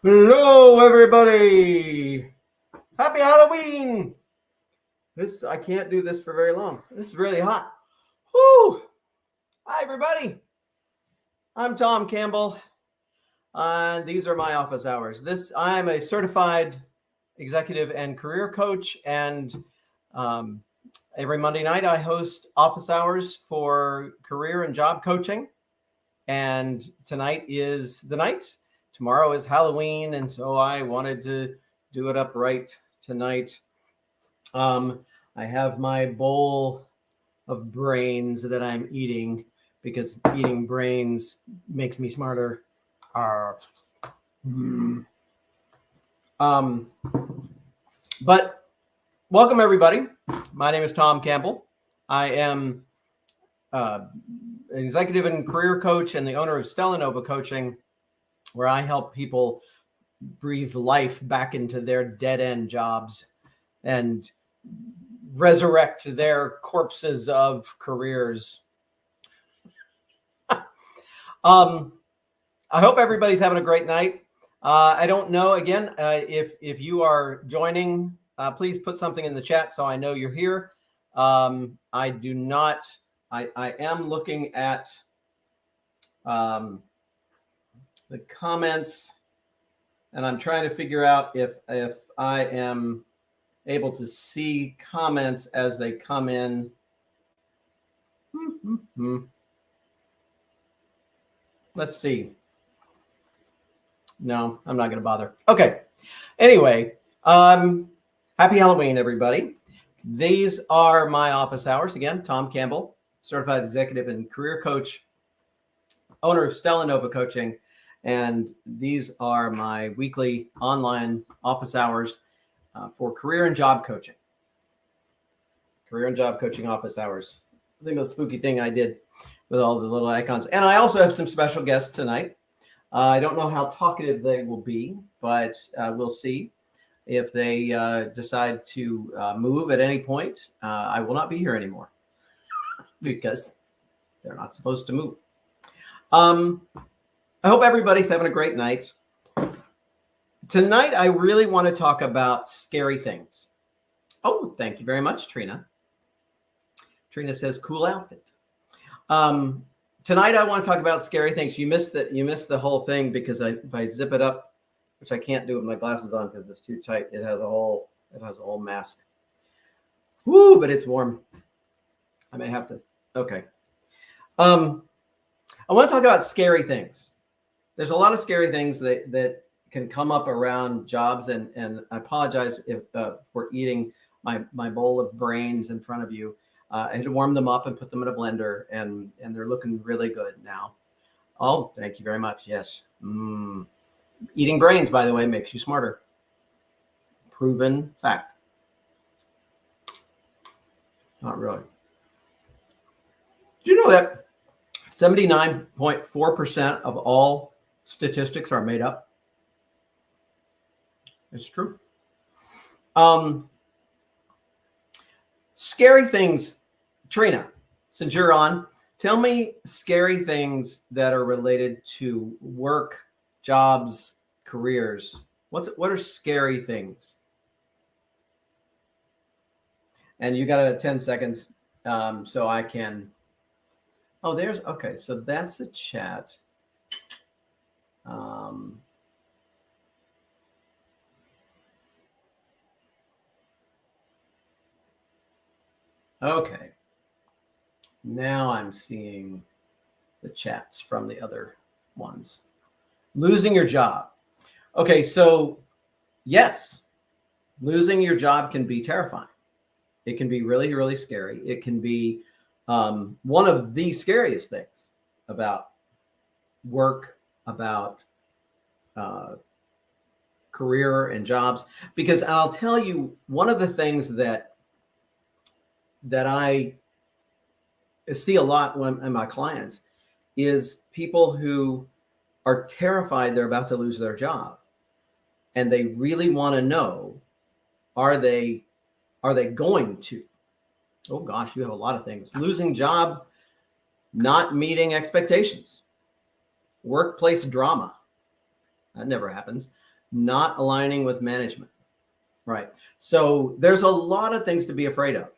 Hello, everybody. Happy Halloween. I can't do this for very long. This is really hot. Whoo. Hi, everybody. I'm Thom Campbell, and these are my office hours. I'm a certified executive and career coach, and every Monday night I host office hours for career and job coaching. And tonight is the night. Tomorrow is Halloween, and so I wanted to do it up right tonight. I have my bowl of brains that I'm eating because eating brains makes me smarter. But welcome, everybody. My name is Thom Campbell. I am an executive and career coach and the owner of Stella Nova Coaching, where I help people breathe life back into their dead-end jobs and resurrect their corpses of careers. I hope everybody's having a great night. I don't know, again, if you are joining, please put something in the chat so I know you're here. I am looking at the comments, and I'm trying to figure out if I am able to see comments as they come in. Let's see. No, I'm not going to bother. Okay. Anyway, happy Halloween, everybody. These are my office hours. Again, Thom Campbell, certified executive and career coach, owner of Stella Nova Coaching. And these are my weekly online office hours for career and job coaching. Career and job coaching office hours. Think of the spooky thing I did with all the little icons. And I also have some special guests tonight. I don't know how talkative they will be, but we'll see. If they decide to move at any point, I will not be here anymore because they're not supposed to move. I hope everybody's having a great night. Tonight, I really want to talk about scary things. Oh, thank you very much, Trina. Trina says, cool outfit. Tonight, I want to talk about scary things. You missed the whole thing because if I zip it up, which I can't do with my glasses on because it's too tight, it has a whole mask. Woo, but it's warm. I may have to. Okay. I want to talk about scary things. There's a lot of scary things that can come up around jobs, and I apologize if for eating my bowl of brains in front of you. I had to warm them up and put them in a blender, and they're looking really good now. Oh, thank you very much. Yes. Eating brains, by the way, makes you smarter. Proven fact. Not really. Do you know that 79.4% of all statistics are made up? It's true. Scary things. Trina, since you're on, tell me scary things that are related to work, jobs, careers. What are scary things? And you got 10 seconds so I can. Oh, okay. So that's a chat. Okay. Now I'm seeing the chats from the other ones. Losing your job. Okay, so yes, losing your job can be terrifying. It can be really, really scary. It can be one of the scariest things about work, about career and jobs, because I'll tell you, one of the things that I see a lot in my clients is people who are terrified they're about to lose their job, and they really want to know, are they going to? Oh gosh, you have a lot of things. Losing job, not meeting expectations, workplace drama. That never happens. not aligning with management, right? So there's a lot of things to be afraid of.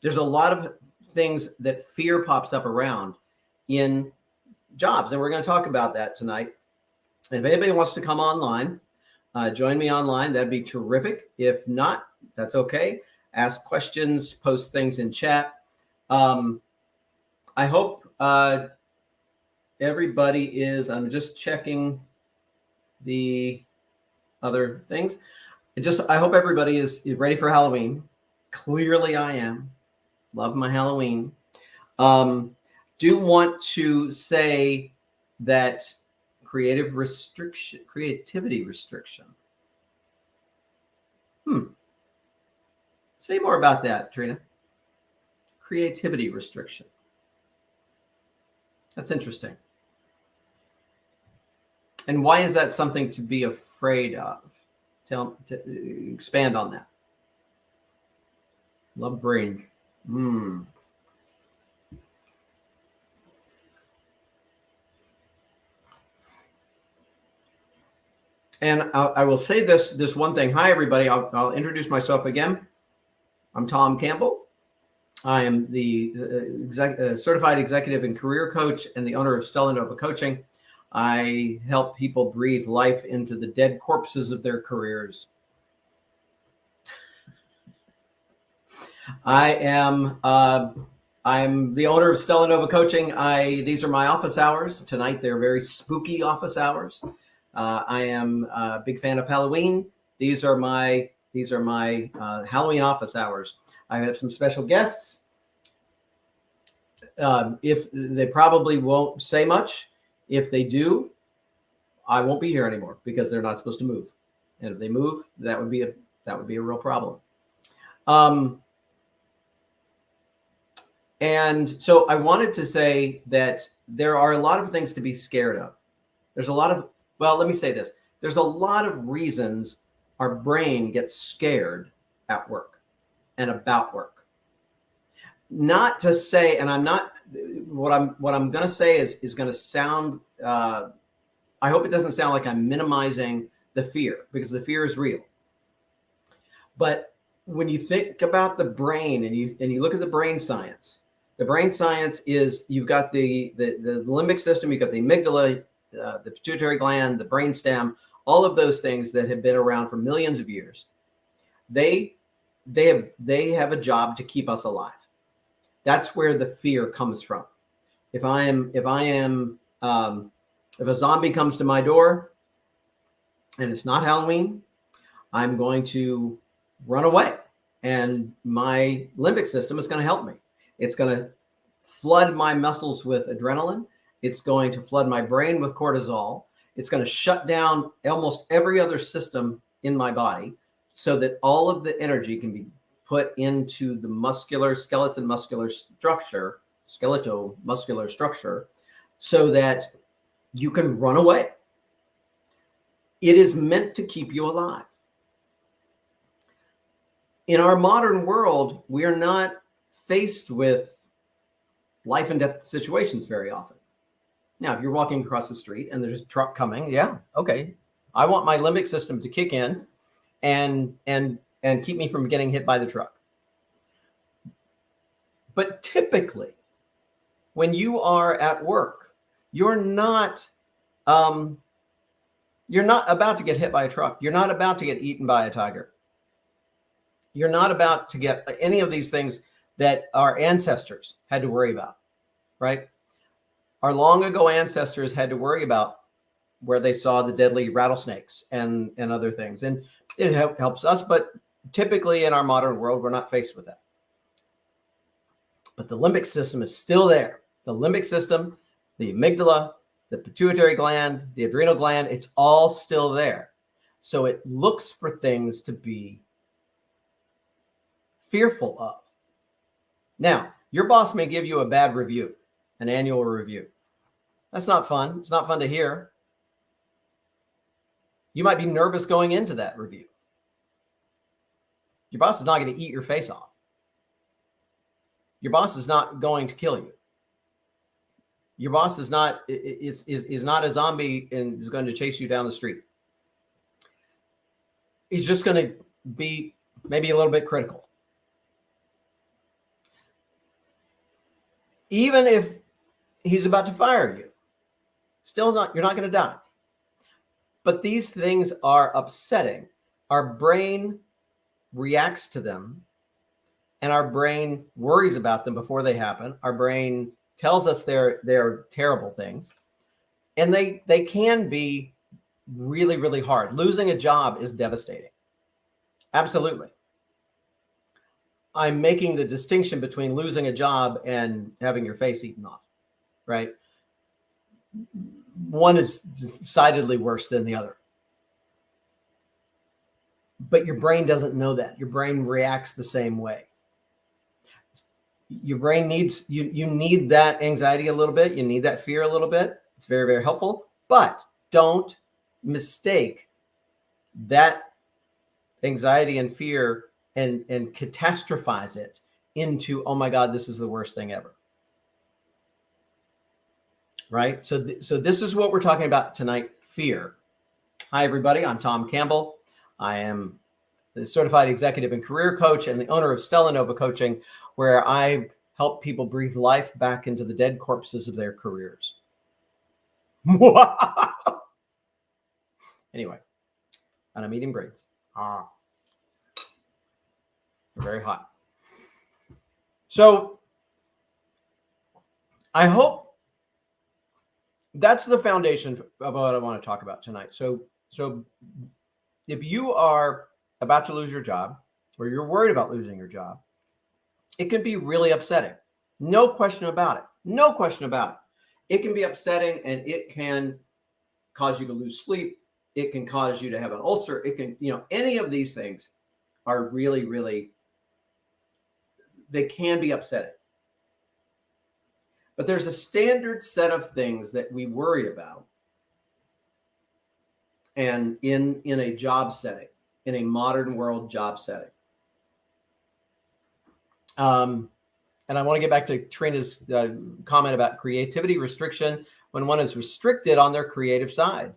There's a lot of things that fear pops up around in jobs, and we're going to talk about that tonight. And if anybody wants to come online, join me online, that'd be terrific. If not, that's okay. Ask questions, post things in chat. I hope everybody is, I'm just checking the other things. I hope everybody is ready for Halloween. Clearly I am. Love my Halloween. Do want to say that creativity restriction. Say more about that, Trina. Creativity restriction. That's interesting. And why is that something to be afraid of? Expand on that. Love brain. And I will say this one thing. Hi, everybody. I'll introduce myself again. I'm Thom Campbell. I am the certified executive and career coach and the owner of Stella Nova Coaching. I help people breathe life into the dead corpses of their careers. I'm the owner of Stella Nova Coaching. These are my office hours. Tonight, they're very spooky office hours. I am a big fan of Halloween. These are my Halloween office hours. I have some special guests. If they probably won't say much, if they do, I won't be here anymore because they're not supposed to move. And if they move, that would be a real problem. And so I wanted to say that there are a lot of things to be scared of. Let me say this. There's a lot of reasons our brain gets scared at work and about work. Not to say, and I'm not, what I'm going to say is going to sound, I hope it doesn't sound like I'm minimizing the fear, because the fear is real. But when you think about the brain and you look at the brain science is, you've got the limbic system, you've got the amygdala, the pituitary gland, the brainstem, all of those things that have been around for millions of years. They have a job to keep us alive. That's where the fear comes from. If a zombie comes to my door and it's not Halloween, I'm going to run away, and my limbic system is going to help me. It's going to flood my muscles with adrenaline. It's going to flood my brain with cortisol. It's going to shut down almost every other system in my body so that all of the energy can be put into the skeletal muscular structure, so that you can run away. It is meant to keep you alive. In our modern world, we are not faced with life and death situations very often. Now, if you're walking across the street and there's a truck coming, yeah, okay. I want my limbic system to kick in and keep me from getting hit by the truck. But typically, when you are at work, you're not about to get hit by a truck. You're not about to get eaten by a tiger. You're not about to get any of these things that our ancestors had to worry about, right? Our long ago ancestors had to worry about where they saw the deadly rattlesnakes and other things. And it helps us, but typically in our modern world, we're not faced with that. But the limbic system is still there. The limbic system, the amygdala, the pituitary gland, the adrenal gland, it's all still there. So it looks for things to be fearful of. Now, your boss may give you a bad review, an annual review. That's not fun. It's not fun to hear. You might be nervous going into that review. Your boss is not going to eat your face off. Your boss is not going to kill you. Your boss is not a zombie and is going to chase you down the street. he's just going to be maybe a little bit critical. Even if he's about to fire you, you're not going to die. But these things are upsetting. Our brain reacts to them, and our brain worries about them before they happen. Our brain tells us they're terrible things, and they can be really, really hard. Losing a job is devastating. Absolutely. I'm making the distinction between losing a job and having your face eaten off, right? One is decidedly worse than the other. But your brain doesn't know that. Your brain reacts the same way. Your brain needs, you need that anxiety a little bit. You need that fear a little bit. It's very, very helpful. But don't mistake that anxiety and fear and catastrophize it into, oh my God, this is the worst thing ever. Right? So this is what we're talking about tonight, fear. Hi, everybody. I'm Thom Campbell. I am the certified executive and career coach and the owner of Stella Nova Coaching, where I help people breathe life back into the dead corpses of their careers. Anyway, and I'm eating brains. They're very hot. So I hope that's the foundation of what I want to talk about tonight. So if you are about to lose your job, or you're worried about losing your job, it can be really upsetting. No question about it. No question about it. It can be upsetting, and it can cause you to lose sleep. It can cause you to have an ulcer. It can, any of these things are really, really, they can be upsetting. But there's a standard set of things that we worry about, and in a job setting, in a modern world job setting. And I want to get back to Trina's comment about creativity restriction. When one is restricted on their creative side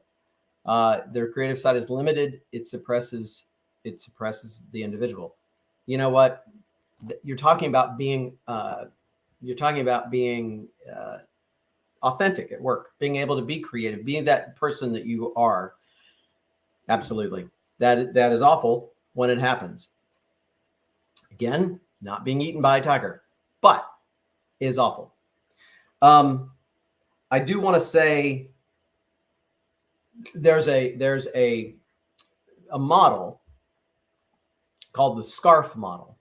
is limited. It suppresses the individual. You know what? You're talking about being authentic at work, being able to be creative, being that person that you are. Absolutely. That is awful when it happens. Again, not being eaten by a tiger, but it is awful. I do want to say there's a model called the SCARF model.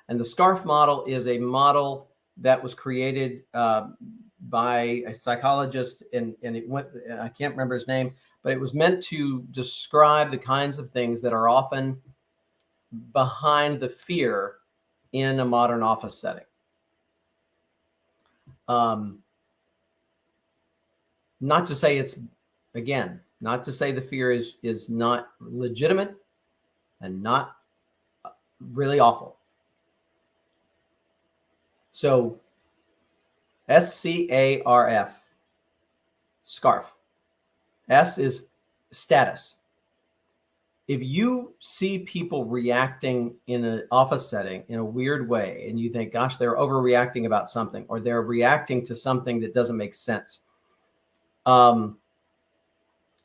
And the SCARF model is a model that was created by a psychologist, and it went, I can't remember his name, but it was meant to describe the kinds of things that are often behind the fear in a modern office setting. Not to say not to say the fear is not legitimate and not really awful. So SCARF, SCARF. S is status. If you see people reacting in an office setting in a weird way, and you think, gosh, they're overreacting about something, or they're reacting to something that doesn't make sense, or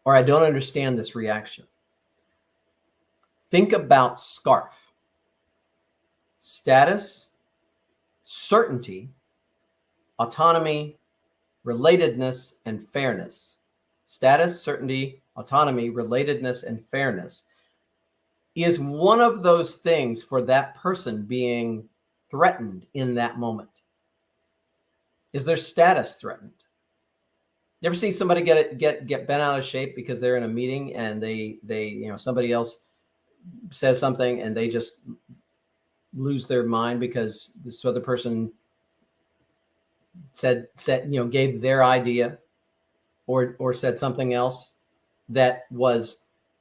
I don't understand this reaction, think about SCARF. Status, certainty, autonomy, relatedness, and fairness. Status, certainty, autonomy, relatedness, and fairness is one of those things for that person being threatened in that moment. Is their status threatened? You ever see somebody get bent out of shape because they're in a meeting and they somebody else says something and they just lose their mind because this other person said gave their idea or said something else that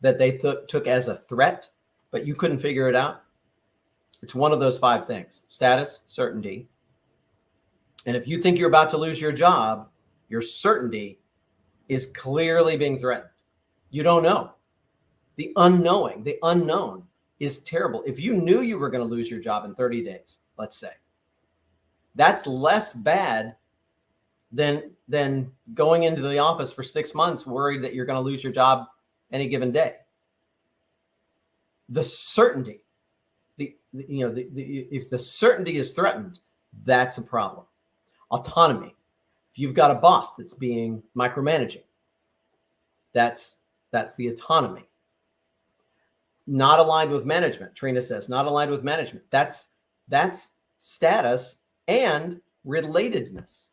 they took as a threat, but you couldn't figure it out? It's one of those 5 things: status, certainty. And if you think you're about to lose your job, your certainty is clearly being threatened. You don't know. The unknown is terrible. If you knew you were going to lose your job in 30 days, let's say, that's less bad than going into the office for 6 months worried that you're going to lose your job any given day. The certainty, if the certainty is threatened, that's a problem. Autonomy. If you've got a boss that's being micromanaging, that's the autonomy. Not aligned with management. Trina says, not aligned with management. That's status and relatedness,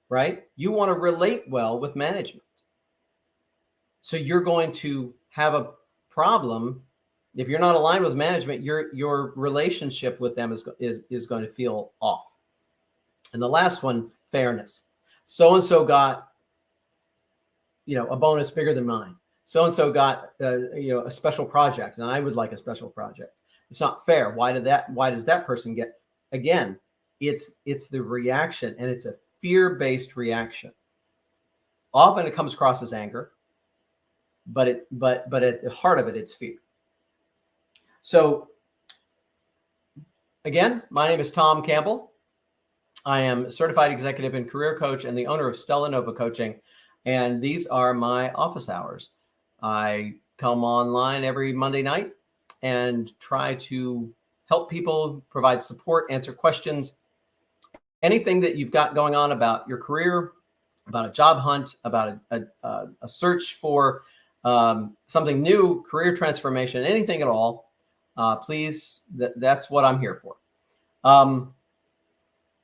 right? You want to relate well with management. So you're going to have a problem if you're not aligned with management. Your relationship with them is going to feel off. And the last one, fairness. So-and-so got, a bonus bigger than mine. So-and-so got, a special project, and I would like a special project. It's not fair. Why does that person get? Again, it's the reaction, and it's a fear-based reaction. Often it comes across as anger, but at the heart of it, it's fear. So again, my name is Thom Campbell. I am a certified executive and career coach and the owner of Stella Nova Coaching. And these are my office hours. I come online every Monday night and try to help people, provide support, answer questions, anything that you've got going on about your career, about a job hunt, about a search for something new, career transformation, anything at all. Please, that's what I'm here for.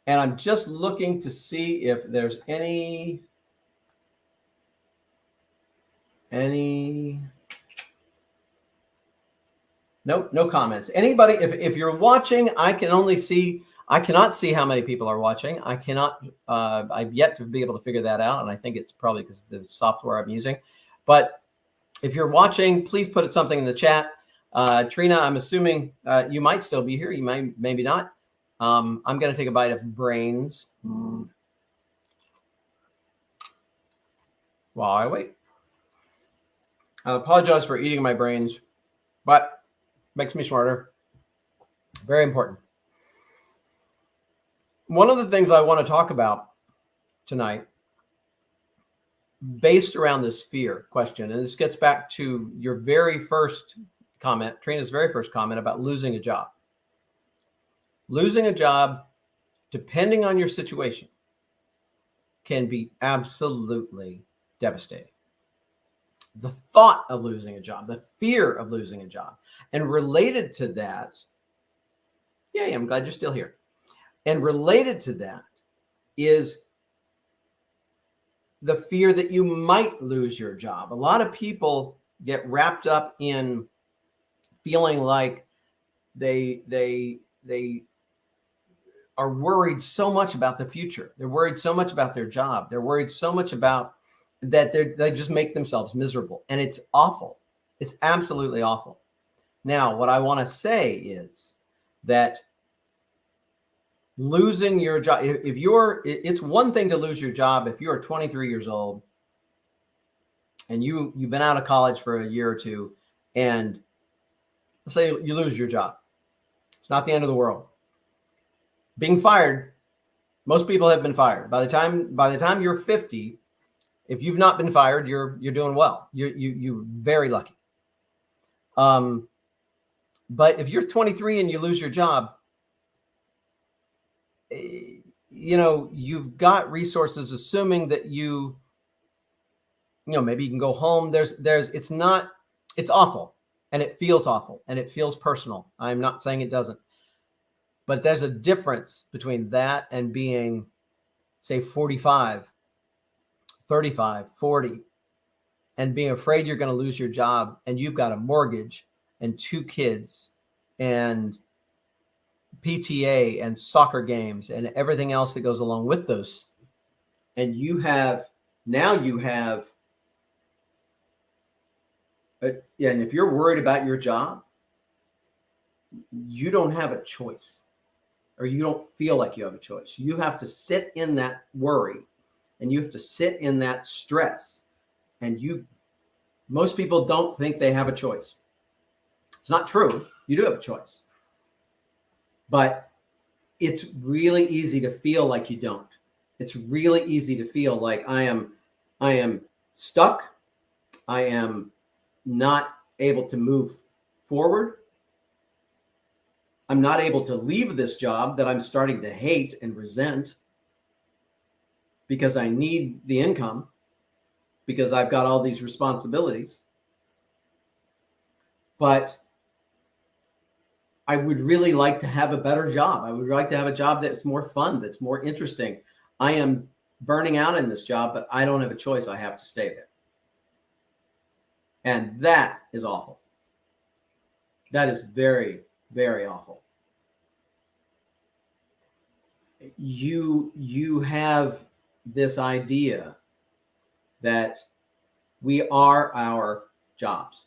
And I'm just looking to see if there's any nope, no comments. Anybody, if you're watching, I cannot see how many people are watching. I've yet to be able to figure that out. And I think it's probably because of the software I'm using. But if you're watching, please put something in the chat. Trina, I'm assuming you might still be here. You might, maybe not. I'm going to take a bite of brains while I wait. I apologize for eating my brains, but makes me smarter. Very important. One of the things I want to talk about tonight, based around this fear question, and this gets back to your very first comment, Trina's very first comment about losing a job. Losing a job, depending on your situation, can be absolutely devastating. The thought of losing a job, the fear of losing a job, and related to that, yeah, I'm glad you're still here. And related to that is the fear that you might lose your job. A lot of people get wrapped up in feeling like they are worried so much about the future. They're worried so much about their job. They're worried so much about that they just make themselves miserable. And it's awful. It's absolutely awful. Now, what I want to say is that losing your job, it's one thing to lose your job if you're 23 years old and you've been out of college for a year or two, and let's say you lose your job. It's not the end of the world. Being fired, most people have been fired. By the time you're 50, if you've not been fired, you're doing well. You're very lucky. But if you're 23 and you lose your job, you've got resources, assuming that maybe you can go home. It's awful, and it feels awful, and it feels personal. I'm not saying it doesn't, but there's a difference between that and being, say, 45, 35, 40, and being afraid you're going to lose your job, and you've got a mortgage and 2 kids and PTA and soccer games and everything else that goes along with those. And you have, and if you're worried about your job, you don't have a choice, or you don't feel like you have a choice. You have to sit in that worry, and you have to sit in that stress, and you Most people don't think they have a choice. It's not true. You do have a choice. But it's really easy to feel like you don't. It's really easy to feel like I am stuck. I am not able to move forward. I'm not able to leave this job that I'm starting to hate and resent because I need the income, because I've got all these responsibilities. But I would really like to have a better job. I would like to have a job that's more fun, that's more interesting. I am burning out in this job, but I don't have a choice. I have to stay there. And that is awful. That is very, very awful. You have this idea that we are our jobs.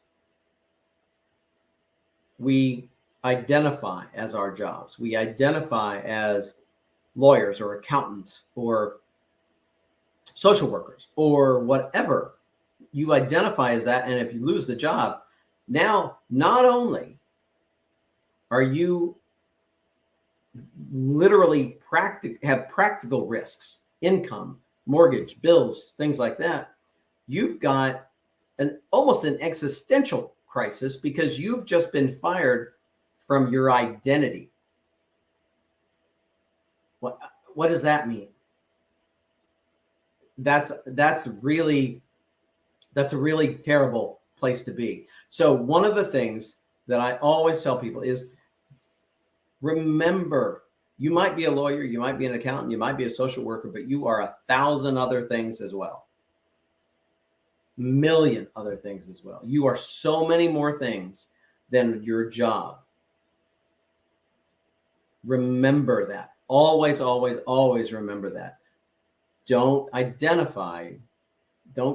We identify as our jobs. We identify as lawyers or accountants or social workers or whatever. You identify as that. And if you lose the job, now not only are you literally have practical risks, income, mortgage, bills, things like that, you've got almost an existential crisis because you've just been fired from your identity. What does that mean? That's a really terrible place to be. So one of the things that I always tell people is, remember, you might be a lawyer, you might be an accountant, you might be a social worker, but you are 1,000 other things as well. Million other things as well. You are so many more things than your job. Remember that. Always, always, always remember that. Don't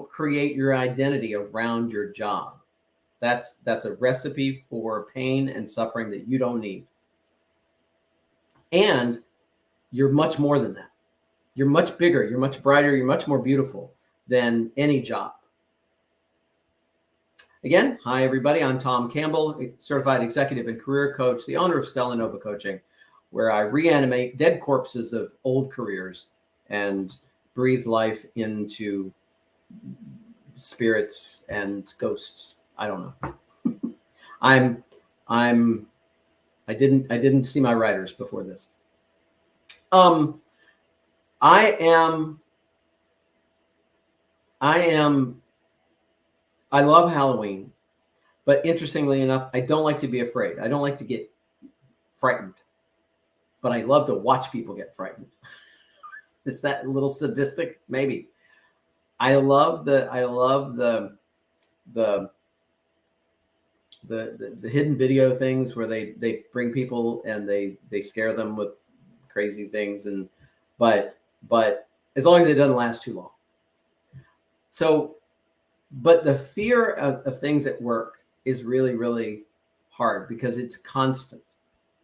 create your identity around your job. That's a recipe for pain and suffering that you don't need. And you're much more than that. You're much bigger, you're much brighter, you're much more beautiful than any job. Again, hi everybody, I'm Thom Campbell, certified executive and career coach, the owner of Stella Nova Coaching, where I reanimate dead corpses of old careers and breathe life into spirits and ghosts. I don't know. I didn't see my writers before this. I love Halloween, but interestingly enough, I don't like to be afraid. I don't like to get frightened, but I love to watch people get frightened. Is that a little sadistic? Maybe. I love the hidden video things where they bring people and they scare them with crazy things, but as long as it doesn't last too long. So, but the fear of things at work is really, really hard because it's constant.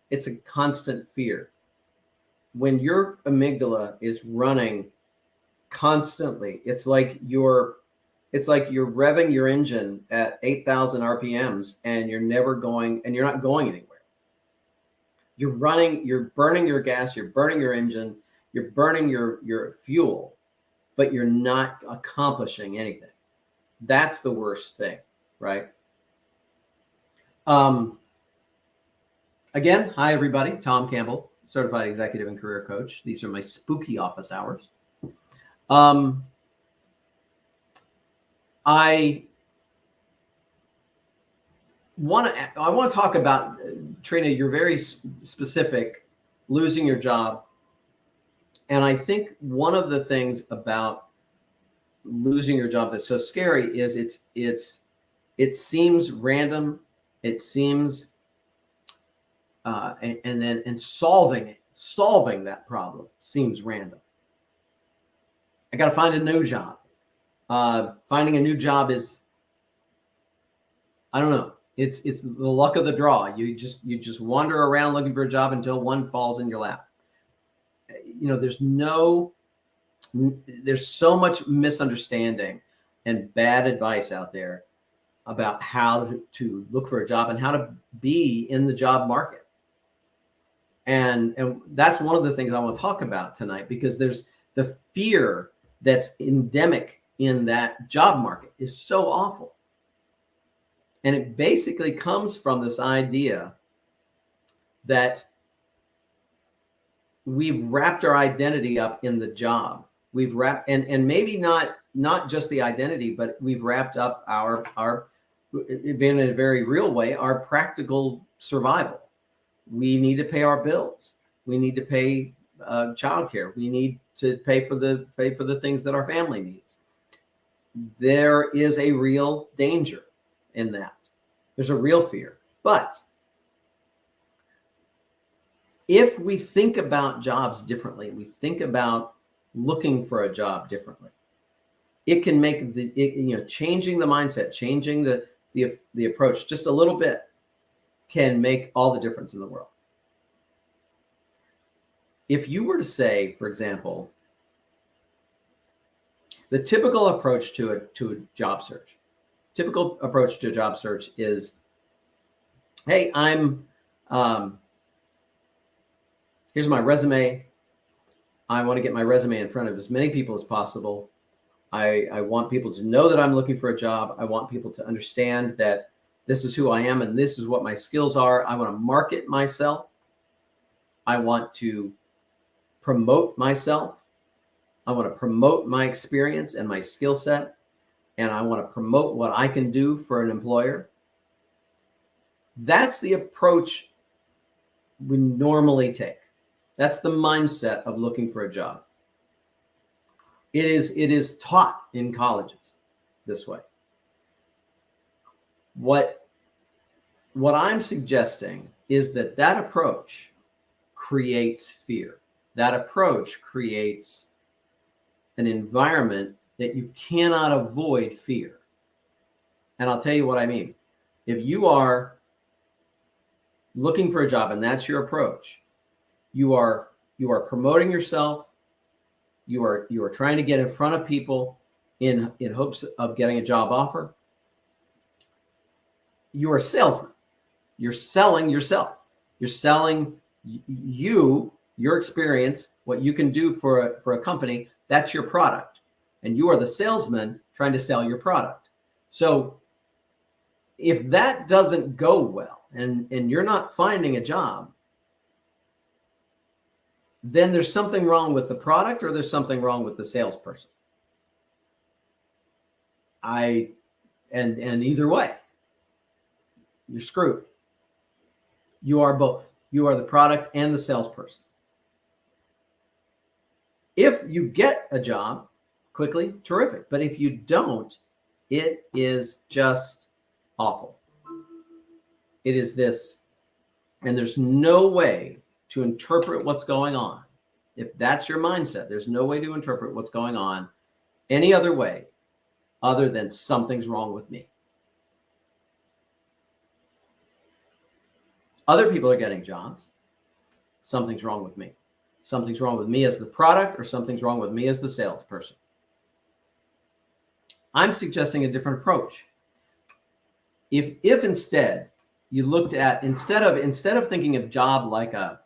It's a constant fear. When your amygdala is running constantly, it's like you're revving your engine at 8,000 RPMs and you're not going anywhere. You're burning your gas, you're burning your engine, you're burning your fuel, but you're not accomplishing anything. That's the worst thing, right? Again, hi everybody, Thom Campbell, certified executive and career coach. These are my spooky office hours. I want to talk about, Trina, you're very specific, losing your job. And I think one of the things about losing your job that's so scary is it seems random. It seems, and solving that problem seems random. I got to find a new job. Finding a new job is, I don't know. It's the luck of the draw. You just wander around looking for a job until one falls in your lap. There's so much misunderstanding and bad advice out there about how to look for a job and how to be in the job market. And that's one of the things I want to talk about tonight, because there's the fear that's endemic in that job market is so awful. And it basically comes from this idea that we've wrapped our identity up in the job. We've wrapped, and maybe not just the identity, but we've wrapped up our in a very real way, our practical survival. We need to pay our bills. We need to pay childcare. We need to pay for the things that our family needs. There is a real danger in that. There's a real fear. But if we think about jobs differently, we think about looking for a job differently, it can make changing the mindset, changing the approach just a little bit can make all the difference in the world. If you were to say, for example, the typical approach to a job search, is, hey, here's my resume. I want to get my resume in front of as many people as possible. I want people to know that I'm looking for a job. I want people to understand that this is who I am and this is what my skills are. I want to market myself. I want to promote myself. I want to promote my experience and my skill set. And I want to promote what I can do for an employer. That's the approach we normally take. That's the mindset of looking for a job. It is taught in colleges this way. What I'm suggesting is that approach creates fear. That approach creates an environment that you cannot avoid fear. And I'll tell you what I mean. If you are looking for a job and that's your approach, you are promoting yourself. You are trying to get in front of people in hopes of getting a job offer. You're a salesman. You're selling yourself. You're selling your experience, what you can do for a company. That's your product. And you are the salesman trying to sell your product. So if that doesn't go well and you're not finding a job, then there's something wrong with the product or there's something wrong with the salesperson. And either way, you're screwed. You are both. You are the product and the salesperson. If you get a job quickly, terrific. But if you don't, it is just awful. It is this, and there's no way to interpret what's going on. If that's your mindset, there's no way to interpret what's going on any other way other than something's wrong with me. Other people are getting jobs. Something's wrong with me. Something's wrong with me as the product, or something's wrong with me as the salesperson. I'm suggesting a different approach. If instead you looked at, instead of thinking of job like a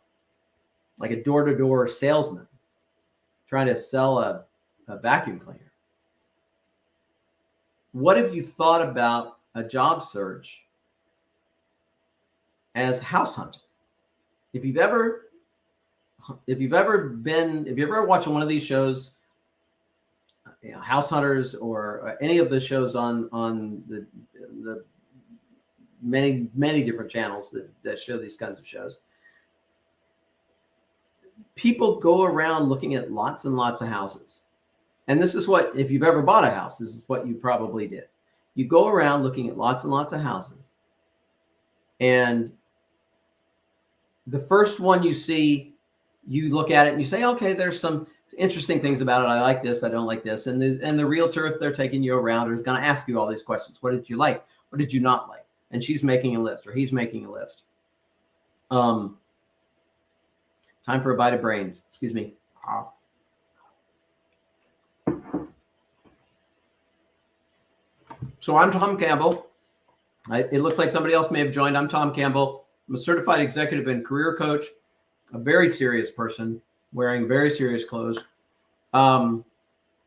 door-to-door salesman trying to sell a vacuum cleaner, what if you thought about a job search as house hunting? If you've ever watched one of these shows, House Hunters, or any of the shows on the many different channels that show these kinds of shows, people go around looking at lots and lots of houses. And this is what, if you've ever bought a house, this is what you probably did. You go around looking at lots and lots of houses, and the first one you see, you look at it and you say, okay, there's some interesting things about it. I like this, I don't like this. And the realtor, if they're taking you around, is going to ask you all these questions. What did you like? What did you not like? And she's making a list, or he's making a list. Time for a bite of brains. Excuse me. So I'm Thom Campbell. It looks like somebody else may have joined. I'm Thom Campbell. I'm a certified executive and career coach, a very serious person wearing very serious clothes. I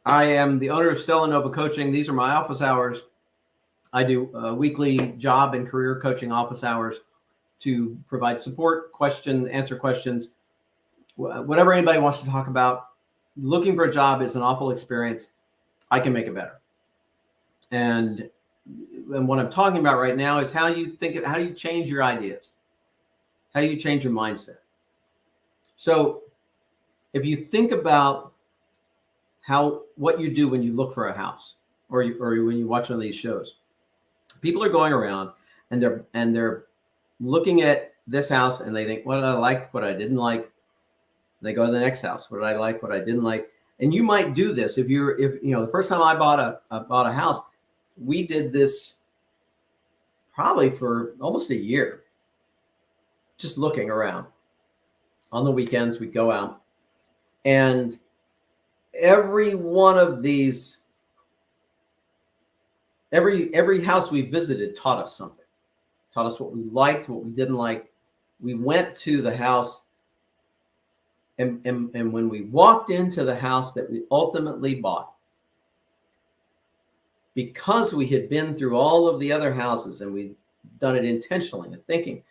am the owner of Stella Nova Coaching. These are my office hours. I do weekly job and career coaching office hours to provide support, answer questions, whatever anybody wants to talk about. Looking for a job is an awful experience. I can make it better. And what I'm talking about right now is how you change your ideas, how you change your mindset. So if you think about what you do when you look for a house or when you watch one of these shows, people are going around and they're looking at this house and they think, what did I like, what I didn't like? They go to the next house. What did I like, what I didn't like? And you might do this if the first time I bought a house, we did this probably for almost a year, just looking around. On the weekends, we'd go out, and every one of these, every house we visited taught us something, taught us what we liked, what we didn't like. We went to the house, and when we walked into the house that we ultimately bought, because we had been through all of the other houses and we'd done it intentionally and thinking,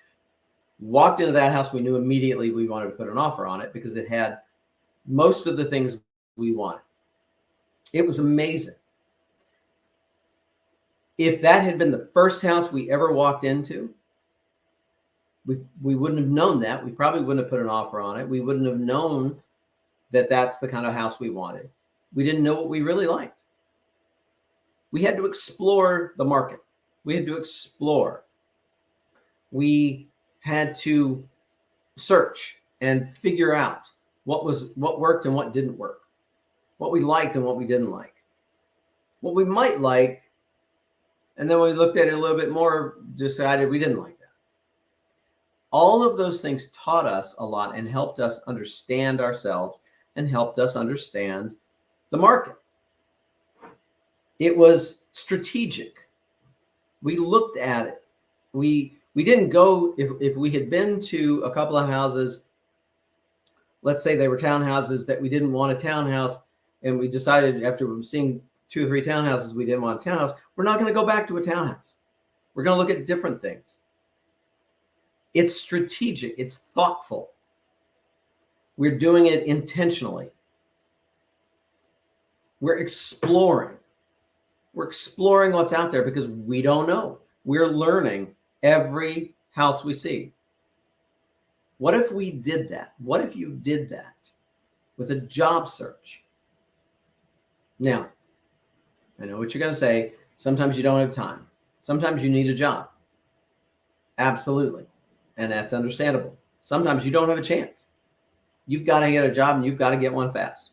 walked into that house, we knew immediately we wanted to put an offer on it because it had most of the things we wanted. It was amazing. If that had been the first house we ever walked into, we wouldn't have known that. We probably wouldn't have put an offer on it. We wouldn't have known that that's the kind of house we wanted. We didn't know what we really liked. We had to explore the market. We had to explore. We had to search and figure out what worked and what didn't work, what we liked and what we didn't like, what we might like. And then when we looked at it a little bit more, decided we didn't like that. All of those things taught us a lot and helped us understand ourselves and helped us understand the market. It was strategic. We looked at it. We didn't go, if we had been to a couple of houses, let's say they were townhouses that we didn't want a townhouse, and we decided after seeing 2 or 3 townhouses we didn't want a townhouse, we're not going to go back to a townhouse. We're going to look at different things. It's strategic. It's thoughtful. We're doing it intentionally. We're exploring. We're exploring what's out there because we don't know. We're learning every house we see. What if we did that? What if you did that with a job search? Now, I know what you're going to say. Sometimes you don't have time. Sometimes you need a job. Absolutely. And that's understandable. Sometimes you don't have a chance. You've got to get a job and you've got to get one fast.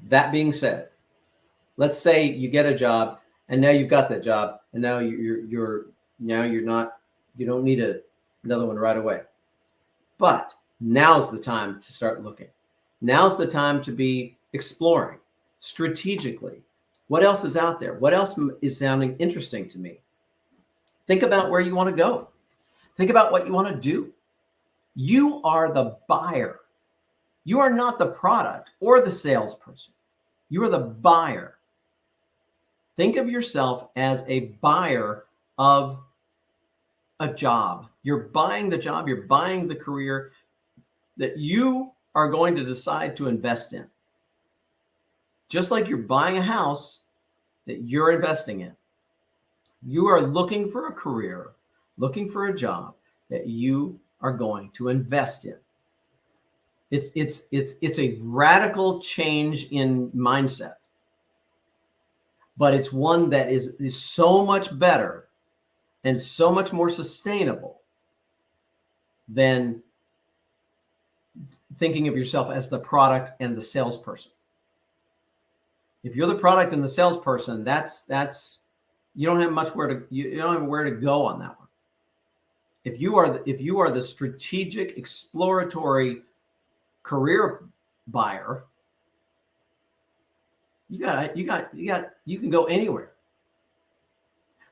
That being said, let's say you get a job and now you've got that job and now you don't need another one right away. But now's the time to start looking. Now's the time to be exploring strategically. What else is out there? What else is sounding interesting to me? Think about where you want to go. Think about what you want to do. You are the buyer. You are not the product or the salesperson. You are the buyer. Think of yourself as a buyer of a job. You're buying the job. You're buying the career that you are going to decide to invest in. Just like you're buying a house that you're investing in. You are looking for a career, looking for a job that you are going to invest in. It's a radical change in mindset, but it's one that is so much better and so much more sustainable than thinking of yourself as the product and the salesperson. If you're the product and the salesperson, that's you don't have where to go on that one. If you are the strategic, exploratory career buyer, You can go anywhere.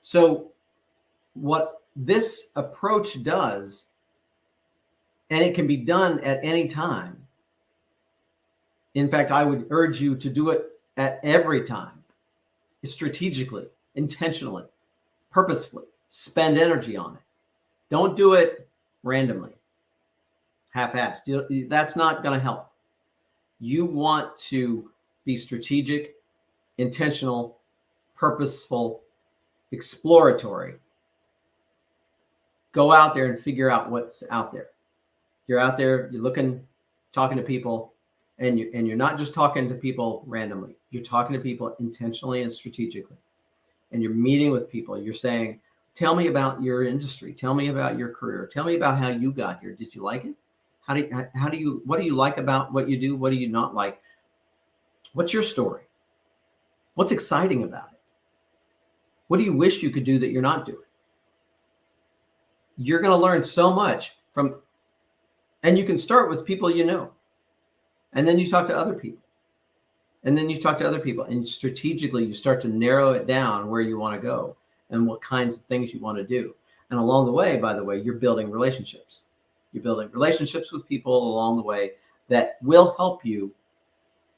So what this approach does, and it can be done at any time. In fact, I would urge you to do it at every time, strategically, intentionally, purposefully. Spend energy on it. Don't do it randomly, half-assed. That's not going to help. You want to be strategic, intentional, purposeful, exploratory. Go out there and figure out what's out there. You're out there, you're looking, talking to people, and you're not just talking to people randomly. You're talking to people intentionally and strategically. And you're meeting with people. You're saying, tell me about your industry. Tell me about your career. Tell me about how you got here. Did you like it? What do you like about what you do? What do you not like? What's your story? What's exciting about it? What do you wish you could do that you're not doing? You're going to learn so much from, and you can start with people you know. And then you talk to other people. And then you talk to other people. And strategically, you start to narrow it down where you want to go and what kinds of things you want to do. And along the way, by the way, you're building relationships. You're building relationships with people along the way that will help you,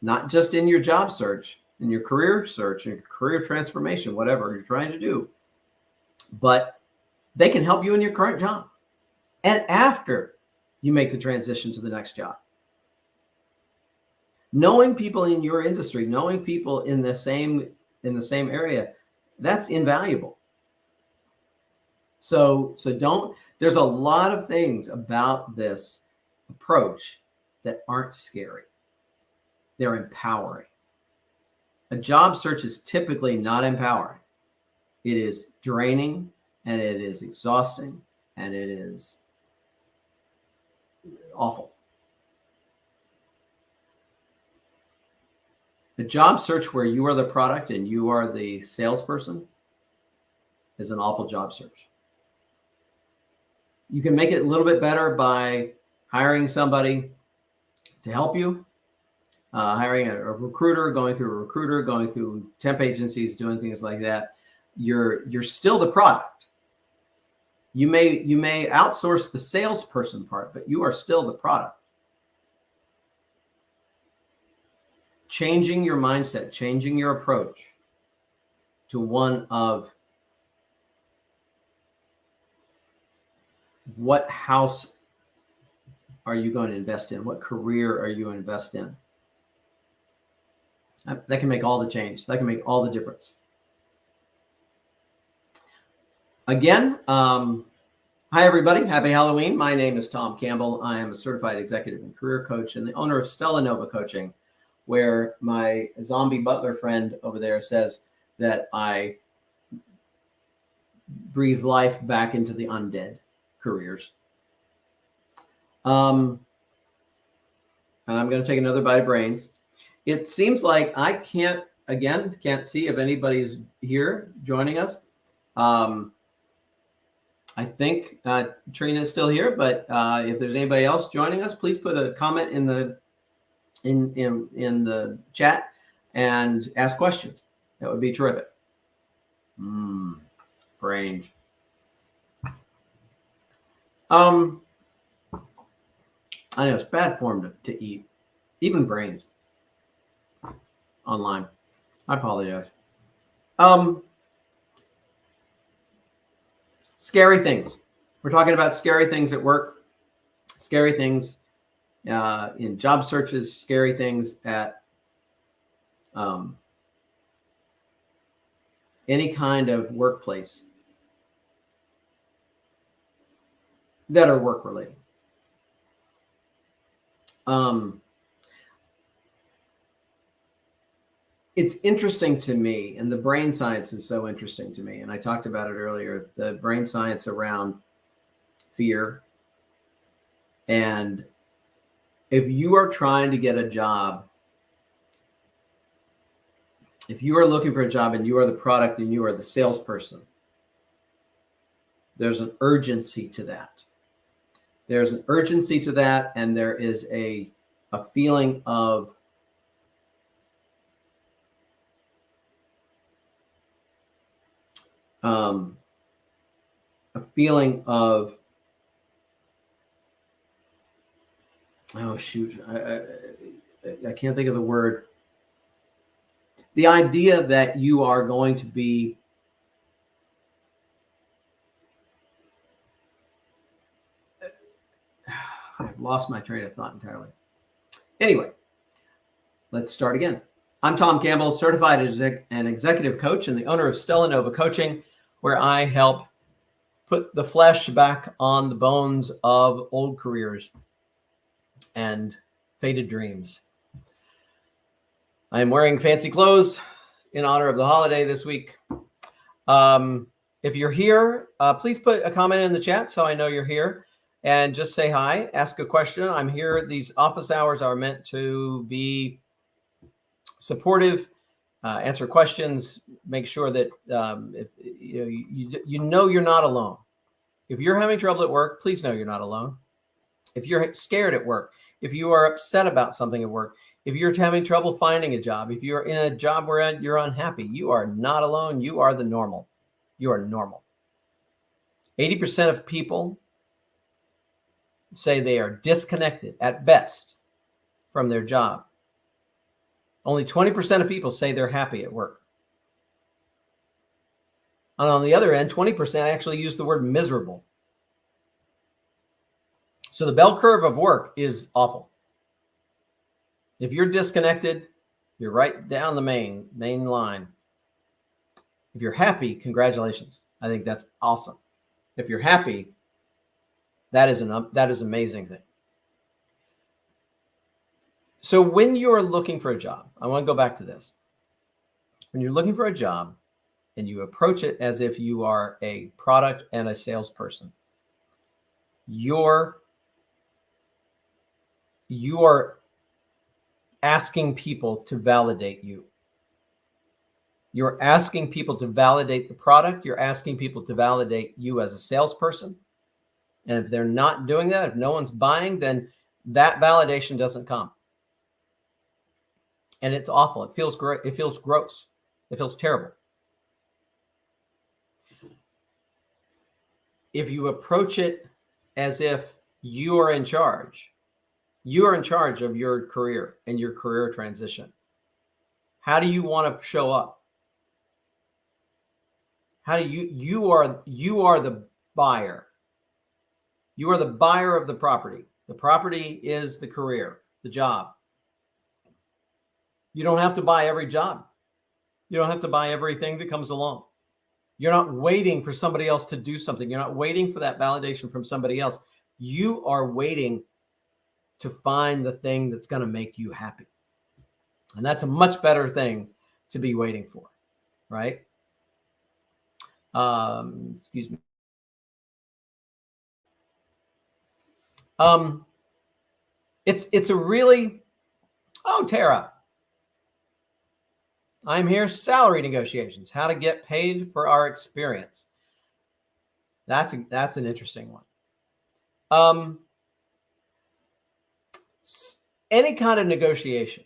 not just in your job search, in your career search, in your career transformation, whatever you're trying to do, but they can help you in your current job and after you make the transition to the next job. Knowing people in your industry, knowing people in the same area, that's invaluable. So there's a lot of things about this approach that aren't scary. They're empowering. A job search is typically not empowering. It is draining, and it is exhausting, and it is awful. A job search where you are the product and you are the salesperson is an awful job search. You can make it a little bit better by hiring somebody to help you, hiring a recruiter, going through temp agencies, doing things like that. You're still the product. You may outsource the salesperson part, but you are still the product. Changing your mindset, changing your approach to one of what house are you going to invest in? What career are you going to invest in? That can make all the change. That can make all the difference. Again, hi, everybody. Happy Halloween. My name is Thom Campbell. I am a certified executive and career coach and the owner of Stella Nova Coaching, where my zombie butler friend over there says that I breathe life back into the undead careers. And I'm going to take another bite of brains. It seems like I can't see if anybody's here joining us. I think Trina is still here, but if there's anybody else joining us, please put a comment in the chat and ask questions. That would be terrific. Brains. I know it's bad form to eat, even brains online. I apologize. Scary things. We're talking about scary things at work, scary things in job searches, scary things at any kind of workplace that are work related. It's interesting to me, and the brain science is so interesting to me. And I talked about it earlier, the brain science around fear. And if you are trying to get a job, if you are looking for a job and you are the product and you are the salesperson, there's an urgency to that. There's an urgency to that, and there is a feeling of a feeling of, oh shoot, I can't think of the word. The idea that you are going to be I've lost my train of thought entirely. Anyway, let's start again. I'm Thom Campbell, certified and executive coach and the owner of Stella Nova Coaching, where I help put the flesh back on the bones of old careers and faded dreams. I am wearing fancy clothes in honor of the holiday this week. If you're here, please put a comment in the chat so I know you're here. And just say hi, ask a question. I'm here. These office hours are meant to be supportive, answer questions, make sure that if you know you're not alone. If you're having trouble at work, please know you're not alone. If you're scared at work, if you are upset about something at work, if you're having trouble finding a job, if you're in a job where you're unhappy, you are not alone. You are the normal. You are normal. 80% of people say they are disconnected at best from their job. Only 20% of people say they're happy at work. And on the other end, 20% actually use the word miserable. So the bell curve of work is awful. If you're disconnected, you're right down the main line. If you're happy, congratulations. I think that's awesome. If you're happy, that is an amazing thing. So when you're looking for a job, I want to go back to this. When you're looking for a job and you approach it as if you are a product and a salesperson, you are asking people to validate you. You're asking people to validate the product. You're asking people to validate you as a salesperson. And if they're not doing that, if no one's buying, then that validation doesn't come. And it's awful. It feels great. It feels gross. It feels terrible. If you approach it as if you are in charge of your career and your career transition. How do you want to show up? How do you are the buyer. You are the buyer of the property. The property is the career, the job. You don't have to buy every job. You don't have to buy everything that comes along. You're not waiting for somebody else to do something. You're not waiting for that validation from somebody else. You are waiting to find the thing that's going to make you happy. And that's a much better thing to be waiting for, right? Excuse me. It's a really, Tara, I'm here, salary negotiations, how to get paid for our experience. That's an interesting one. Any kind of negotiation.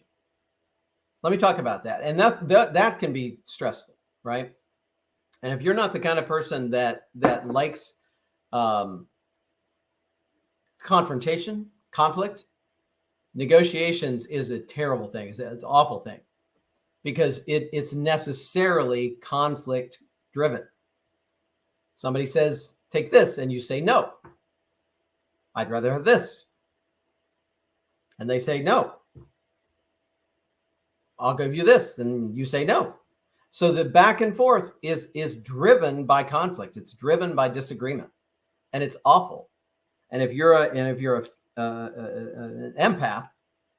Let me talk about that. And that can be stressful, right? And if you're not the kind of person that likes confrontation, conflict, negotiations is a terrible thing. It's an awful thing because it's necessarily conflict driven. Somebody says, take this, and you say, no, I'd rather have this. And they say, no, I'll give you this. And you say, no. So the back and forth is driven by conflict. It's driven by disagreement, and it's awful. And if you're an empath,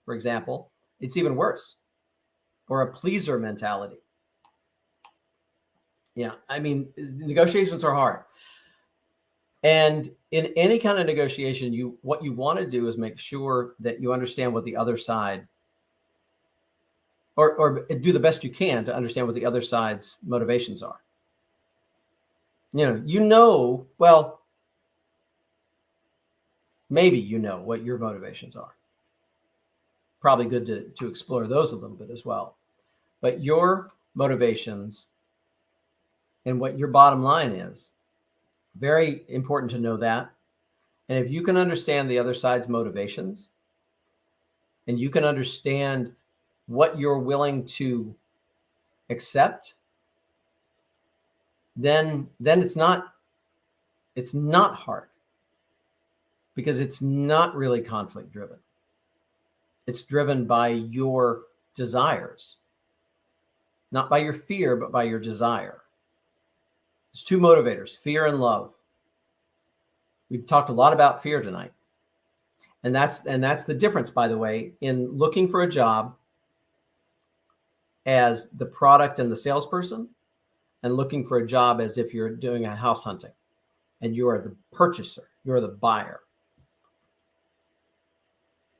for example, it's even worse, or a pleaser mentality. Yeah, I mean, negotiations are hard. And in any kind of negotiation, what you want to do is make sure that you understand what the other side, or do the best you can to understand what the other side's motivations are. Well, maybe you know what your motivations are. Probably good to explore those a little bit as well. But your motivations and what your bottom line is. Very important to know that. And if you can understand the other side's motivations, and you can understand what you're willing to accept, then it's not hard, because it's not really conflict driven. It's driven by your desires, not by your fear, but by your desire. There's two motivators, fear and love. We've talked a lot about fear tonight. And that's the difference, by the way, in looking for a job as the product and the salesperson, and looking for a job as if you're doing a house hunting and you are the purchaser, you're the buyer.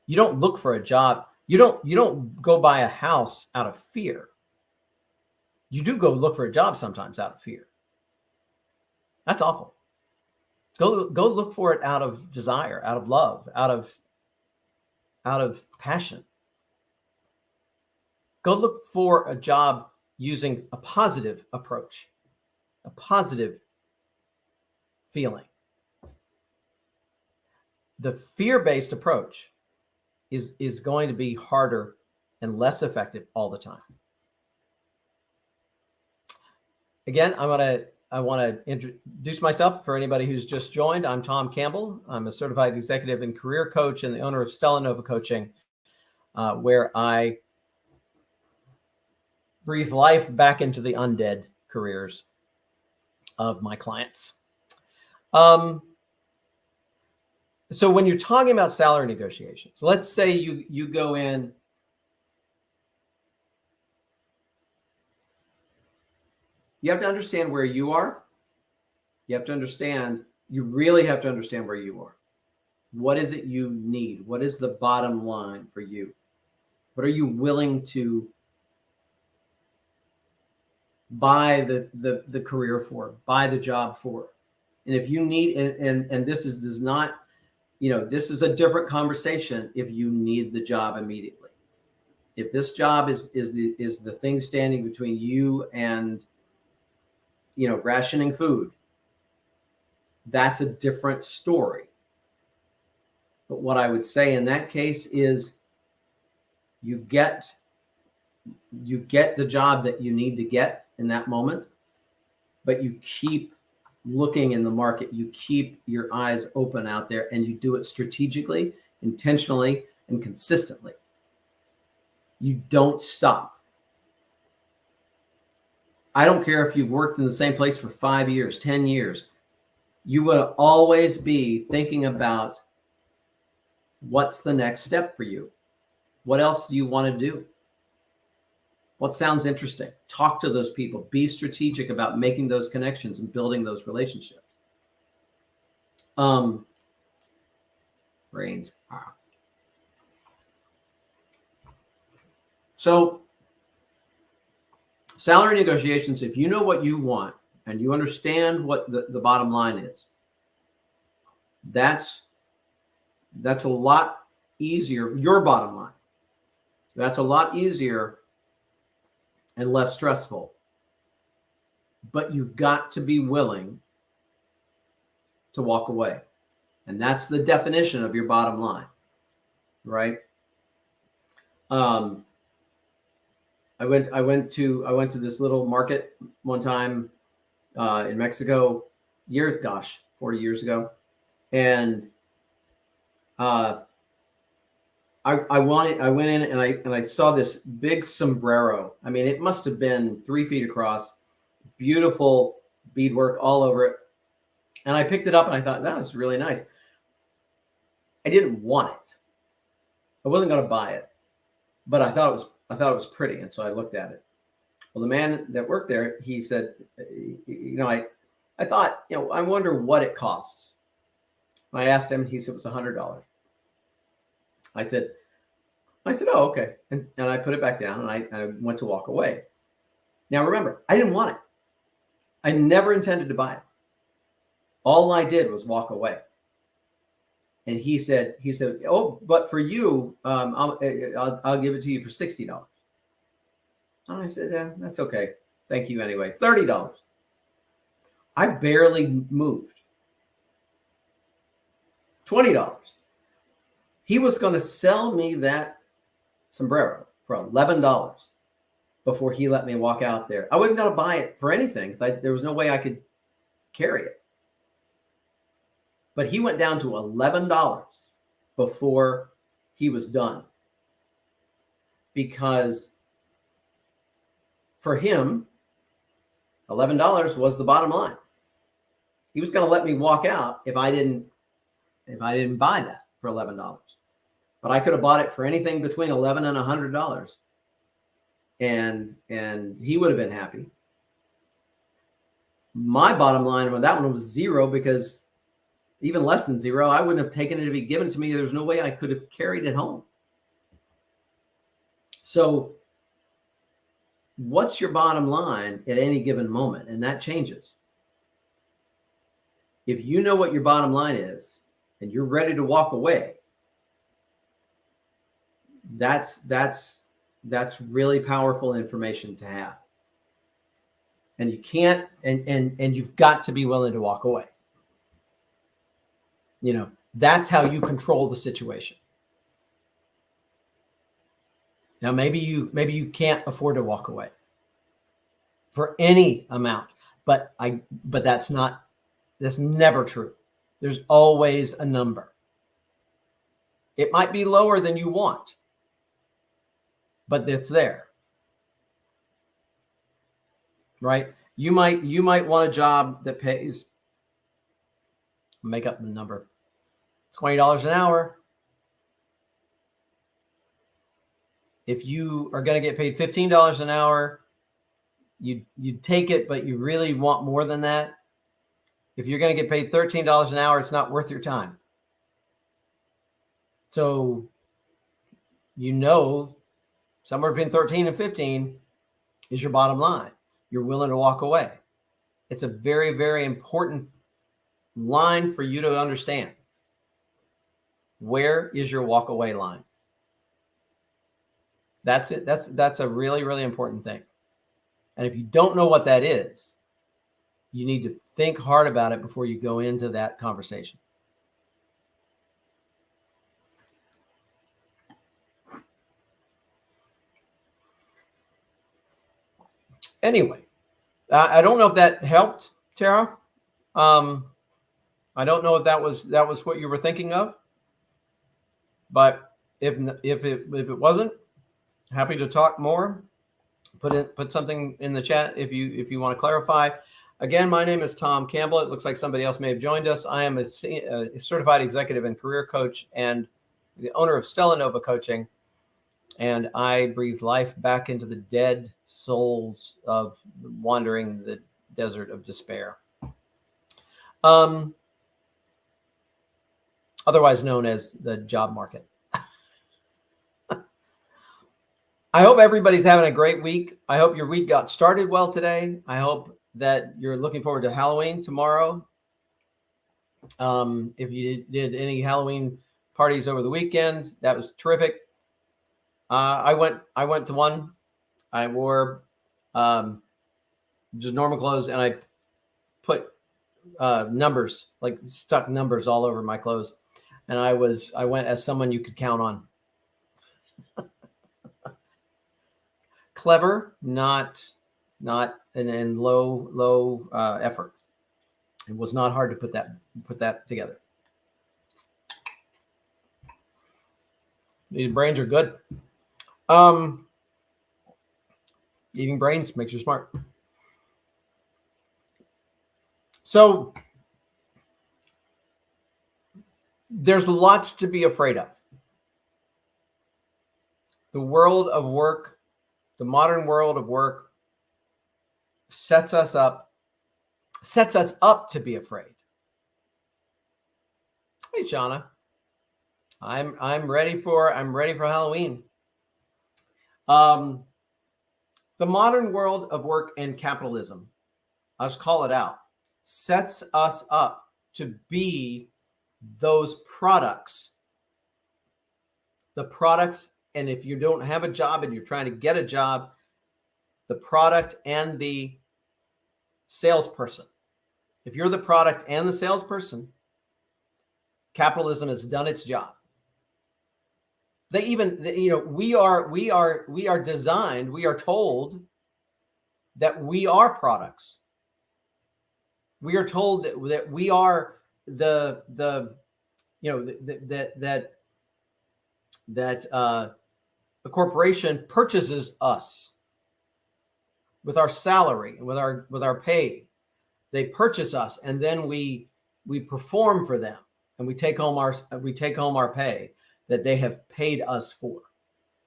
You don't look for a job. You don't go buy a house out of fear. You do go look for a job sometimes out of fear. That's awful. Go look for it out of desire, out of love, out of passion. Go look for a job using a positive approach, a positive feeling. The fear-based approach is going to be harder and less effective all the time. Again, I want to introduce myself for anybody who's just joined. I'm Thom Campbell. I'm a certified executive and career coach and the owner of Stella Nova Coaching, where I breathe life back into the undead careers of my clients. So when you're talking about salary negotiations, let's say you go in, you have to understand where you are. You really have to understand where you are. What is it you need? What is the bottom line for you? What are you willing to buy the career for, buy the job for? And if you need, and this is not, this is a different conversation if you need the job immediately. If this job is the thing standing between you and, rationing food, that's a different story. But what I would say in that case is you get the job that you need to get in that moment, but you keep looking in the market, you keep your eyes open out there, and you do it strategically, intentionally, and consistently. You don't stop. I don't care if you've worked in the same place for 5 years, 10 years. You will always be thinking about what's the next step for you. What else do you want to do? What sounds interesting? Talk to those people. Be strategic about making those connections and building those relationships. Brains. So salary negotiations, if you know what you want and you understand what the bottom line is, that's a lot easier. Your bottom line. That's a lot easier and less stressful. But you've got to be willing to walk away. And that's the definition of your bottom line, right? I went to this little market one time in Mexico, 40 years ago. And I went in and I saw this big sombrero. I mean, it must have been 3 feet across, beautiful beadwork all over it. And I picked it up and I thought, that was really nice. I didn't want it. I wasn't going to buy it, but I thought it was pretty. And so I looked at it. Well, the man that worked there, he said, I thought, I wonder what it costs. I asked him, he said it was $100. I said, oh, okay. And I put it back down and I went to walk away. Now, remember, I didn't want it. I never intended to buy it. All I did was walk away. And he said, oh, but for you, I'll give it to you for $60. And I said, yeah, that's okay. Thank you anyway. $30. I barely moved. $20. He was going to sell me that sombrero for $11 before he let me walk out there. I wasn't going to buy it for anything. There was no way I could carry it. But he went down to $11 before he was done. Because for him, $11 was the bottom line. He was going to let me walk out if I didn't buy that for $11. But I could have bought it for anything between $11 and $100. And he would have been happy. My bottom line on that one was zero, because even less than zero, I wouldn't have taken it if he'd given it to me. There's no way I could have carried it home. So what's your bottom line at any given moment? And that changes. If you know what your bottom line is and you're ready to walk away, that's really powerful information to have. And you can't, and you've got to be willing to walk away. You know, that's how you control the situation. Now, maybe you can't afford to walk away for any amount, but that's never true. There's always a number. It might be lower than you want, but it's there. Right? You might want a job that pays, make up the number, $20 an hour. If you are going to get paid $15 an hour, you take it, but you really want more than that. If you're going to get paid $13 an hour, it's not worth your time. So, somewhere between 13 and 15 is your bottom line. You're willing to walk away. It's a very, very important line for you to understand. Where is your walk away line? That's it. That's a really, really important thing. And if you don't know what that is, you need to think hard about it before you go into that conversation. Anyway, I don't know if that helped, Tara. I don't know if that was what you were thinking of, but if it wasn't, happy to talk more. Put something in the chat if you want to clarify. Again, my name is Thom Campbell. It looks like somebody else may have joined us. I am a certified executive and career coach and the owner of Stella Nova Coaching. And I breathe life back into the dead souls of wandering the desert of despair. Otherwise known as the job market. I hope everybody's having a great week. I hope your week got started well today. I hope that you're looking forward to Halloween tomorrow. If you did any Halloween parties over the weekend, that was terrific. I went to one. I wore just normal clothes, and I put numbers, like stuck numbers all over my clothes. And I went as someone you could count on. Clever, not and low effort. It was not hard to put that together. These brains are good. Eating brains makes you smart. So there's lots to be afraid of. The world of work, the modern world of work, sets us up to be afraid. Hey, Shauna. I'm ready for Halloween. The modern world of work and capitalism, I'll just call it out, sets us up to be those products. The products, and if you don't have a job and you're trying to get a job, the product and the salesperson. If you're the product and the salesperson, capitalism has done its job. They even, we are designed, we are told that we are products. We are told that we are that a corporation purchases us with our salary and with our pay. They purchase us, and then we perform for them, and we take home our pay that they have paid us for.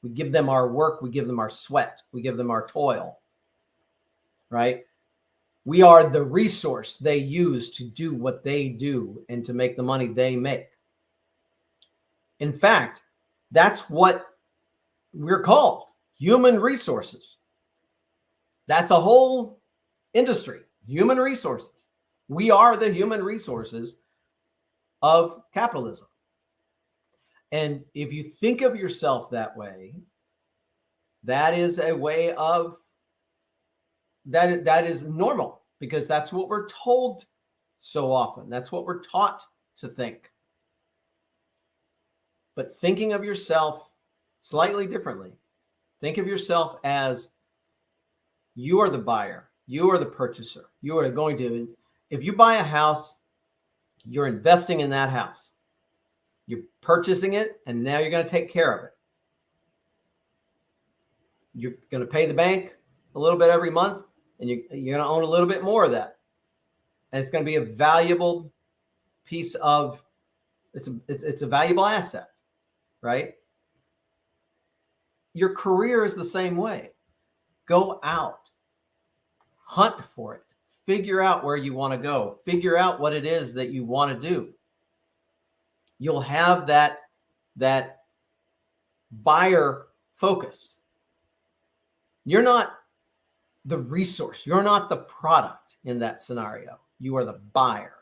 We give them our work, we give them our sweat, we give them our toil. Right? We are the resource they use to do what they do and to make the money they make. In fact, that's what we're called, human resources. That's a whole industry, human resources. We are the human resources of capitalism. And if you think of yourself that way, that is a way of that is normal, because that's what we're told so often. That's what we're taught to think. But thinking of yourself slightly differently, think of yourself as you are the buyer, you are the purchaser. You are going to, if you buy a house, you're investing in that house. You're purchasing it, and now you're going to take care of it. You're going to pay the bank a little bit every month, and you're going to own a little bit more of that. And it's going to be a valuable piece of, it's a valuable asset, right? Your career is the same way. Go out, hunt for it, figure out where you want to go, figure out what it is that you want to do. You'll have that buyer focus. You're not the resource. You're not the product in that scenario. You are the buyer.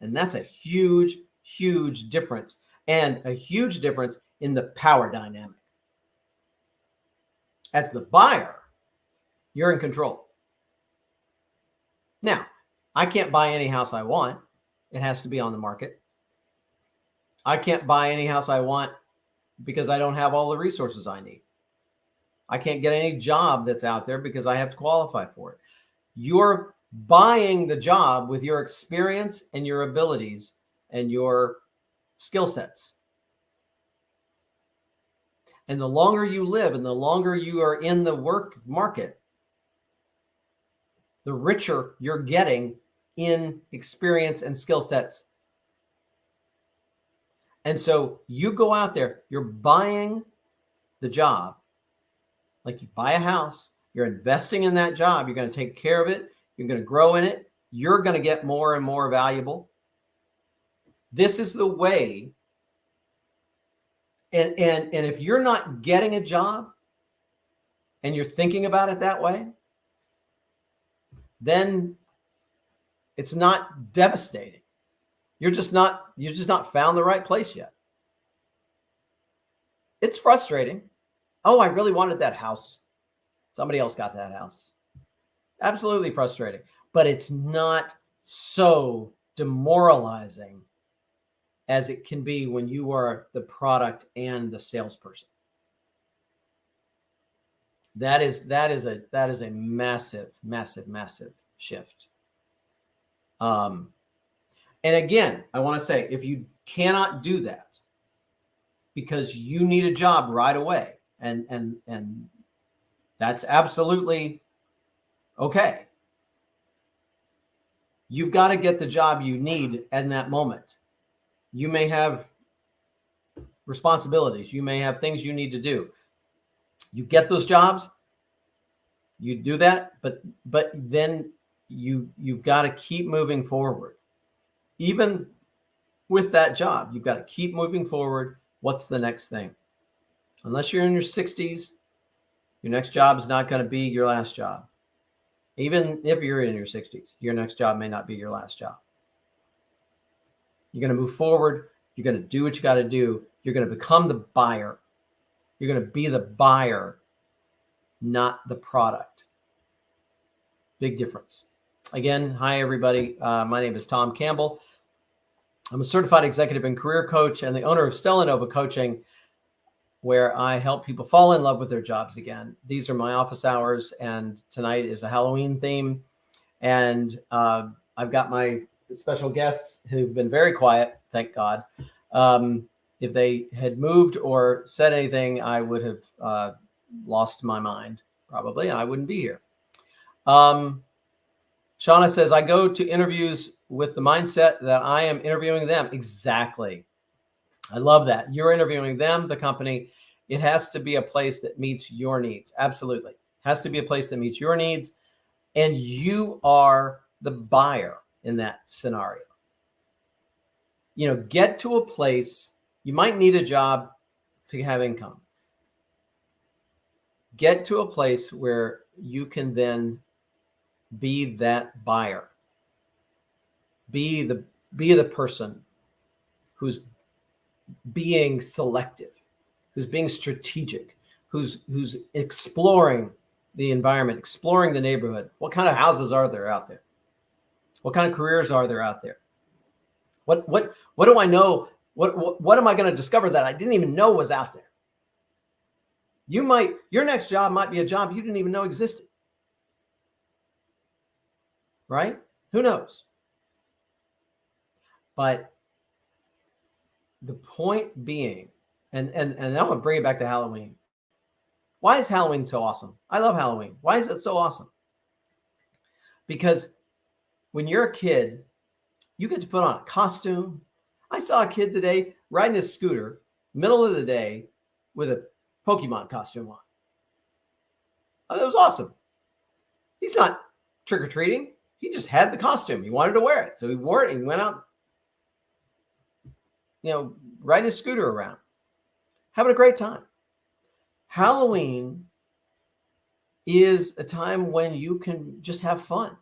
And that's a huge, huge difference, and a huge difference in the power dynamic. As the buyer, you're in control. Now, I can't buy any house I want. It has to be on the market. I can't buy any house I want because I don't have all the resources I need. I can't get any job that's out there because I have to qualify for it. You're buying the job with your experience and your abilities and your skill sets. And the longer you live and the longer you are in the work market, the richer you're getting in experience and skill sets. And so you go out there, you're buying the job. Like you buy a house, you're investing in that job, you're going to take care of it, you're going to grow in it, you're going to get more and more valuable. This is the way. And if you're not getting a job and you're thinking about it that way, then it's not devastating. You're just not found the right place yet. It's frustrating. Oh, I really wanted that house. Somebody else got that house. Absolutely frustrating. But it's not so demoralizing as it can be when you are the product and the salesperson. That is a massive, massive, massive shift. And again, I want to say, if you cannot do that because you need a job right away, and that's absolutely okay. You've got to get the job you need in that moment. You may have responsibilities. You may have things you need to do. You get those jobs, you do that, but then you've got to keep moving forward. Even with that job, you've got to keep moving forward. What's the next thing? Unless you're in your 60s, your next job is not going to be your last job. Even if you're in your 60s, your next job may not be your last job. You're going to move forward. You're going to do what you got to do. You're going to become the buyer. You're going to be the buyer, not the product. Big difference. Again, hi, everybody. My name is Thom Campbell. I'm a certified executive and career coach and the owner of Stella Nova Coaching, where I help people fall in love with their jobs again. These are my office hours, and tonight is a Halloween theme. And I've got my special guests who've been very quiet, thank God. If they had moved or said anything, I would have lost my mind, probably, and I wouldn't be here. Shauna says, I go to interviews with the mindset that I am interviewing them. Exactly. I love that. You're interviewing them, the company. It has to be a place that meets your needs. Absolutely. It has to be a place that meets your needs. And you are the buyer in that scenario. You know, get to a place, you might need a job to have income. Get to a place where you can then be that buyer. Be the person who's being selective, who's being strategic, who's exploring the environment, exploring the neighborhood. What kind of houses are there out there? What kind of careers are there out there? What do I know? What am I going to discover that I didn't even know was out there? Your next job might be a job you didn't even know existed. Right? Who knows? But the point being, and I'm going to bring it back to Halloween. Why is Halloween so awesome? I love Halloween. Why is it so awesome? Because when you're a kid, you get to put on a costume. I saw a kid today riding a scooter, middle of the day, with a Pokemon costume on. Oh, that was awesome. He's not trick-or-treating. He just had the costume. He wanted to wear it. So he wore it and he went out, riding a scooter around, having a great time. Halloween is a time when you can just have fun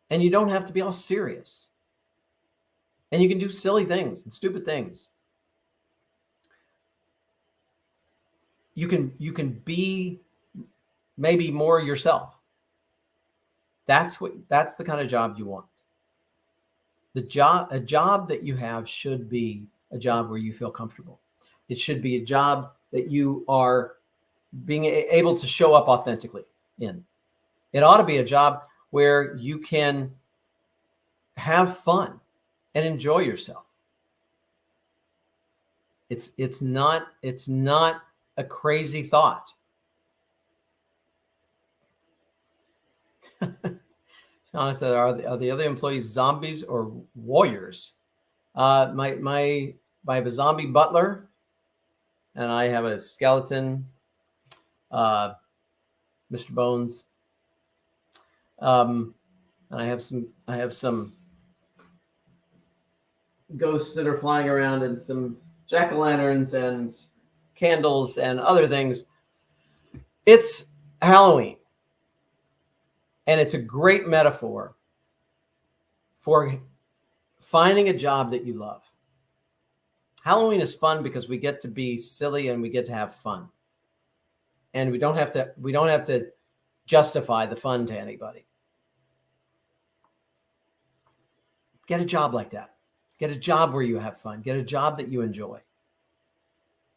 and you don't have to be all serious. And you can do silly things and stupid things. You can be maybe more yourself. That's the kind of job you want. A job that you have should be a job where you feel comfortable. It should be a job that you are being able to show up authentically in. It ought to be a job where you can have fun and enjoy yourself. It's not a crazy thought. Shauna said, are the other employees zombies or warriors? I have a zombie butler, and I have a skeleton, Mr. Bones. And I have some ghosts that are flying around, and some jack-o'-lanterns and candles and other things. It's Halloween. And it's a great metaphor for finding a job that you love. Halloween is fun because we get to be silly and we get to have fun. And we don't have to justify the fun to anybody. Get a job like that. Get a job where you have fun. Get a job that you enjoy.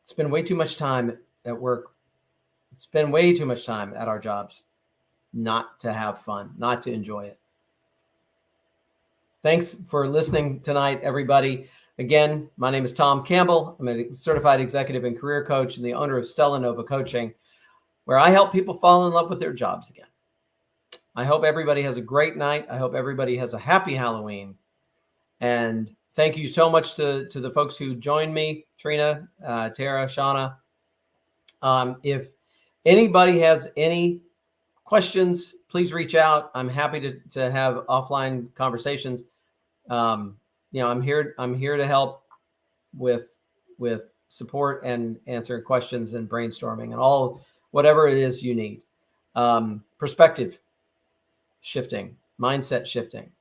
Spend way too much time at work. Spend way too much time at our jobs not to have fun, not to enjoy it. Thanks for listening tonight, everybody. Again, my name is Thom Campbell. I'm a certified executive and career coach and the owner of Stella Nova Coaching, where I help people fall in love with their jobs again. I hope everybody has a great night. I hope everybody has a happy Halloween. And thank you so much to the folks who joined me, Trina, Tara, Shauna. If anybody has any questions, please reach out. I'm happy to have offline conversations. I'm here to help with support and answering questions and brainstorming and whatever it is you need. Perspective shifting, mindset shifting.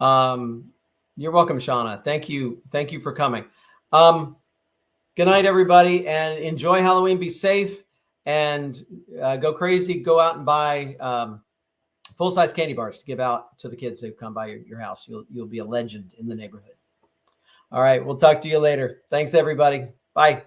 You're welcome, Shauna. Thank you for coming. Good night, everybody, and enjoy Halloween. Be safe and go crazy. Go out and buy full-size candy bars to give out to the kids who come by your house. You'll be a legend in the neighborhood. All right. We'll talk to you later. Thanks, everybody. Bye.